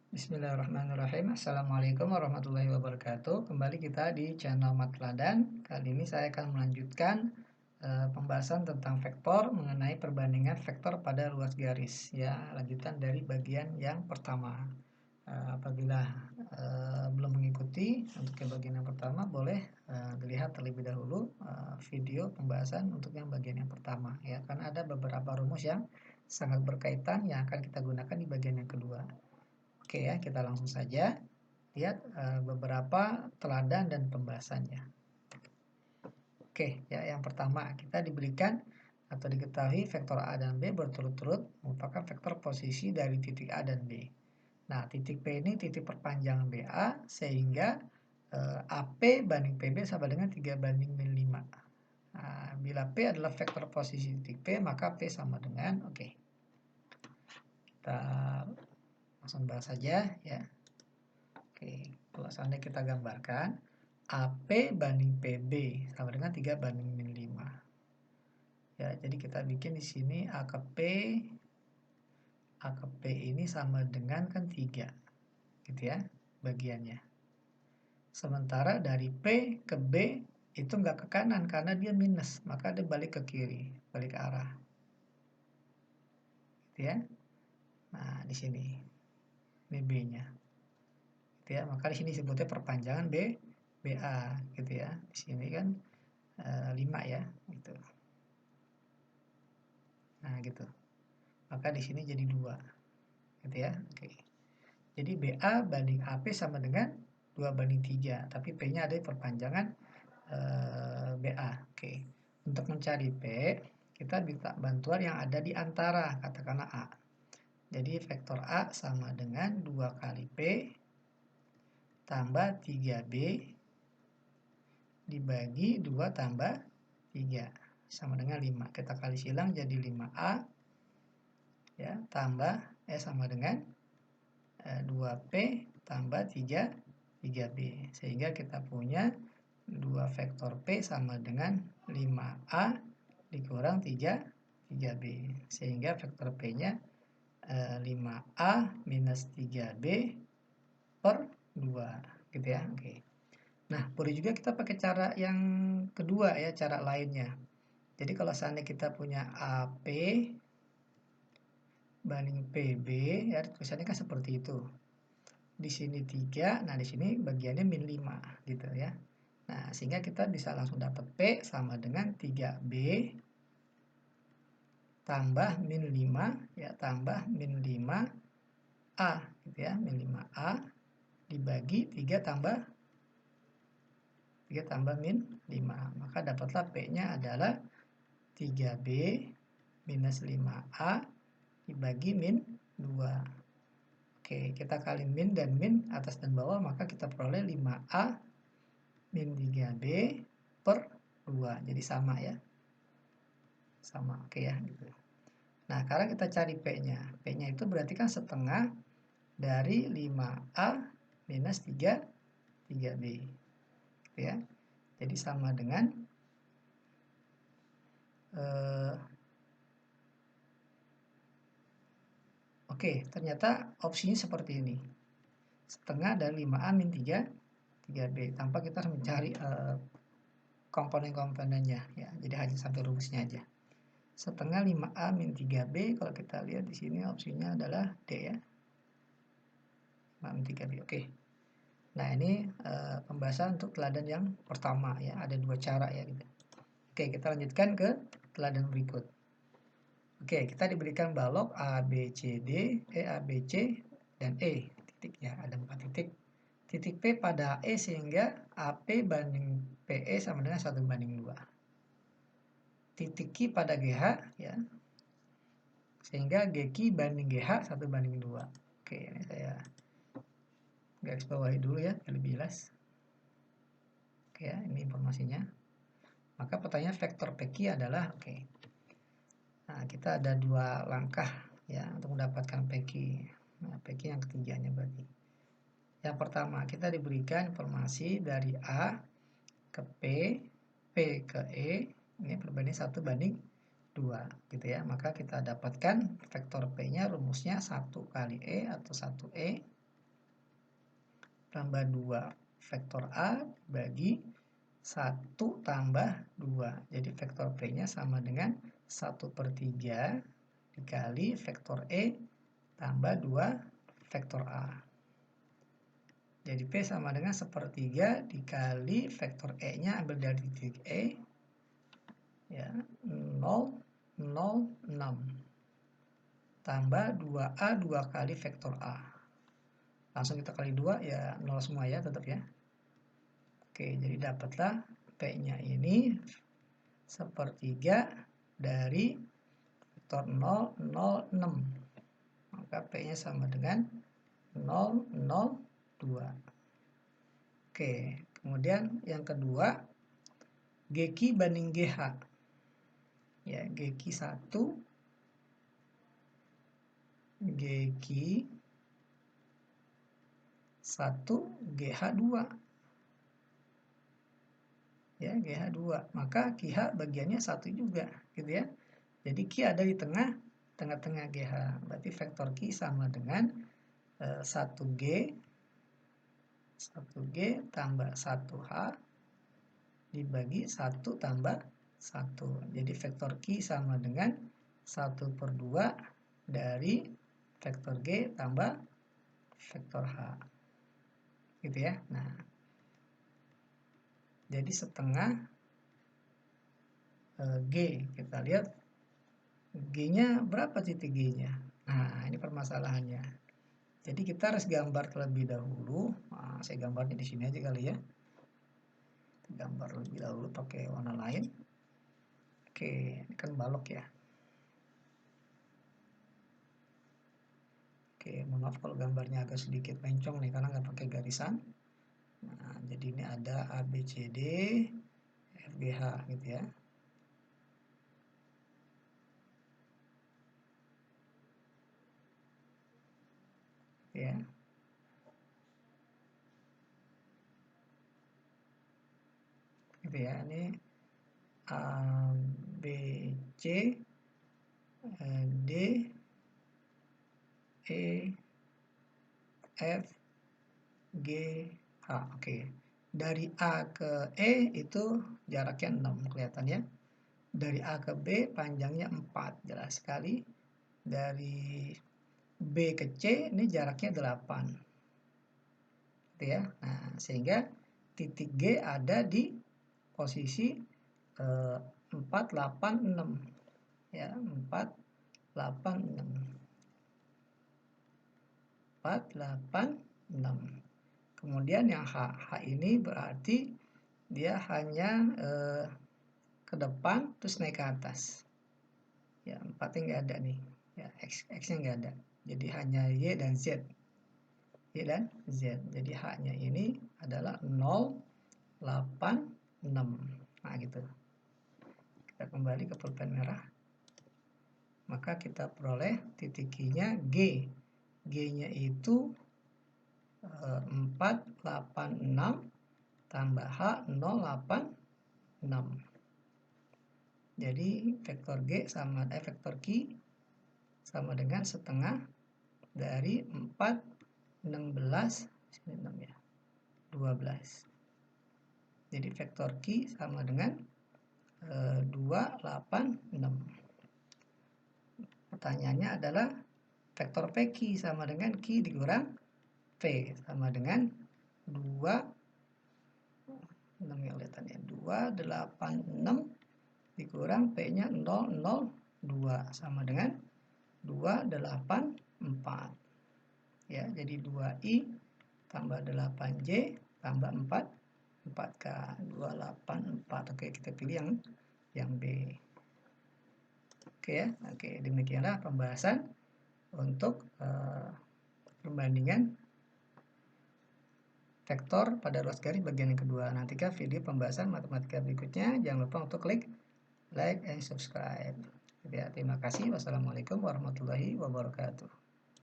Bismillahirrahmanirrahim. Assalamualaikum warahmatullahi wabarakatuh. Kembali kita di channel Matladan. Kali ini saya akan melanjutkan pembahasan tentang vektor mengenai perbandingan vektor pada ruas garis. Ya, lanjutan dari bagian yang pertama. Apabila belum mengikuti untuk yang bagian yang pertama, boleh dilihat terlebih dahulu video pembahasan untuk yang bagian yang pertama. Ya, karena ada beberapa rumus yang sangat berkaitan yang akan kita gunakan di bagian yang kedua. Oke ya, kita langsung saja lihat beberapa teladan dan pembahasannya. Oke ya, yang pertama kita diberikan atau diketahui vektor A dan B berturut-turut merupakan vektor posisi dari titik A dan B. Nah, titik P ini titik perpanjangan BA sehingga AP banding PB sama dengan 3 banding min 5. Nah, bila P adalah vektor posisi titik P, maka P sama dengan, kita langsung bahas saja ya. Oke, kalau seandainya kita gambarkan AP banding PB sama dengan 3 banding min 5. Ya, jadi kita bikin di sini A ke P ini sama dengan kan 3. Gitu ya, bagiannya. Sementara dari P ke B itu nggak ke kanan karena dia minus, maka dia balik ke kiri, balik ke arah. Gitu ya. Nah, di sini. Ini B-nya. Ya, maka di sini disebutnya perpanjangan BA gitu ya. Di sini kan 5 ya, gitu. Nah, gitu. Maka di sini jadi 2. Gitu ya. Oke. Jadi BA banding AP sama dengan 2 banding 3, tapi P-nya ada di perpanjangan BA. Oke. Untuk mencari P, kita minta bantuan yang ada di antara, katakanlah A. Jadi vektor A sama dengan 2 kali P tambah 3B dibagi 2 tambah 3 sama dengan 5. Kita kali silang jadi 5A ya, tambah sama dengan 2P tambah 3B. Sehingga kita punya 2 vektor P sama dengan 5A dikurang 3B. Sehingga vektor P-nya 5A minus 3B per 2 gitu ya. Oke. Nah, boleh juga kita pakai cara yang kedua ya, cara lainnya. Jadi kalau seandainya kita punya AP banding PB ya, tulisannya kan seperti itu. Di sini 3, nah di sini bagiannya min 5 gitu ya. Nah, sehingga kita bisa langsung dapat P sama dengan 3B tambah min 5 ya, tambah min 5A gitu ya, min 5A dibagi 3 tambah min 5. Maka dapatlah P-nya adalah 3B minus 5A dibagi min 2. Oke, kita kali min dan min atas dan bawah, maka kita peroleh 5A min 3B per 2. Jadi sama ya. Sama, oke ya. Gitu. Nah, sekarang kita cari P-nya. P-nya itu berarti kan setengah dari 5A minus 3B. Gitu ya. Jadi sama dengan oke, ternyata opsinya seperti ini. Setengah dari 5A min 3B. Tanpa kita harus mencari komponen-komponennya. Ya. Jadi hanya sampai rumusnya aja. Setengah 5A min 3B, kalau kita lihat di sini opsinya adalah D ya. 5A min 3B, oke. Nah, ini pembahasan untuk teladan yang pertama ya. Ada 2 cara ya. Gitu. Oke, kita lanjutkan ke teladan berikut. Oke, kita diberikan balok A, B, C, D, A, B, C, dan E. Titik ya, ada 4 titik. Titik P pada E sehingga AP banding PE sama dengan 1 banding 2. Titik Q pada GH ya, sehingga GQ banding GH 1 banding 2. Oke, ini saya garis bawahi dulu ya, lebih jelas. Oke ya, ini informasinya. Maka pertanyaan vektor PQ adalah, oke. Nah, kita ada 2 langkah ya untuk mendapatkan PQ. Nah, PQ yang ketiganya berarti. Yang pertama, kita diberikan informasi dari A ke P, P ke E, ini perbandingan 1 banding 2 gitu ya. Maka kita dapatkan vektor P-nya rumusnya 1 kali E atau 1E tambah 2 vektor A bagi 1 tambah 2. Jadi vektor P-nya sama dengan 1/3 dikali vektor E tambah 2 vektor A. Jadi P sama dengan 1/3 dikali vektor E-nya ambil dari titik E, ya, 0, 0, 6. Tambah 2A 2 kali vektor A. Langsung kita kali 2, ya 0 semua ya tetap ya. Oke, jadi dapatlah P-nya ini 1/3 dari vektor 0, 0, 6. Maka P-nya sama dengan 0, 0, 2. Oke, kemudian yang kedua, GQ banding GH. Ya, GQ 1, GQ 1, GH 2. Ya, GH 2. Maka QH bagiannya 1 juga, gitu ya. Jadi Q ada di tengah-tengah GH. Berarti vektor Q sama dengan 1G tambah 1H dibagi 1 tambah 1. Jadi vektor Q sama dengan 1/2 dari vektor G tambah vektor H. Gitu ya. Nah, jadi setengah G. Kita lihat G-nya berapa titik G-nya. Nah, ini permasalahannya. Jadi kita harus gambar terlebih dahulu. Nah, saya gambarnya di sini aja kali ya. Gambar lebih dahulu pakai warna lain. Oke, ini kan balok ya. Oke, mohon maaf kalau gambarnya agak sedikit mencong nih karena nggak pakai garisan. Nah, jadi ini ada A, B, C, D, F, G, H gitu ya. Ya. Gitu ya, ini A, B, C, D, E, F, G, H. Oke. Dari A ke E itu jaraknya 6 kelihatan ya. Dari A ke B panjangnya 4, jelas sekali. Dari B ke C ini jaraknya 8. Gitu ya. Nah, sehingga titik G ada di posisi 4, 8, 6. Ya, 4, 8, 6. 4, 8, 6. Kemudian yang H ini berarti dia hanya ke depan terus naik ke atas. Ya, 4-nya nggak ada nih. Ya, X-nya nggak ada. Jadi hanya Y dan Z. Y dan Z. Jadi H-nya ini adalah 0, 8, 6. Nah, gitu. Kita kembali ke pulpen merah. Maka kita peroleh titik Q-nya G. G-nya itu 4, 8, 6 tambah H 0, 8, 6. Jadi vektor G sama vektor Q sama dengan setengah dari 4, 16, sini 6 ya, 12. Jadi vektor Q sama dengan 2, 8, 6. Pertanyaannya adalah vektor PQ sama dengan Q dikurang P sama dengan 2, 6 yang kelihatannya 2, 8, 6 dikurang P-nya 0, 0, 2 sama dengan 2, 8, 4. Ya, jadi 2I tambah 8J tambah 4, 4K, 2, 8, 4. Oke, kita pilih yang B. Oke ya, oke, demikianlah pembahasan untuk perbandingan vektor pada ruas garis bagian yang kedua. Nantikan video pembahasan matematika berikutnya. Jangan lupa untuk klik like and subscribe. Ya, terima kasih. Wassalamualaikum warahmatullahi wabarakatuh.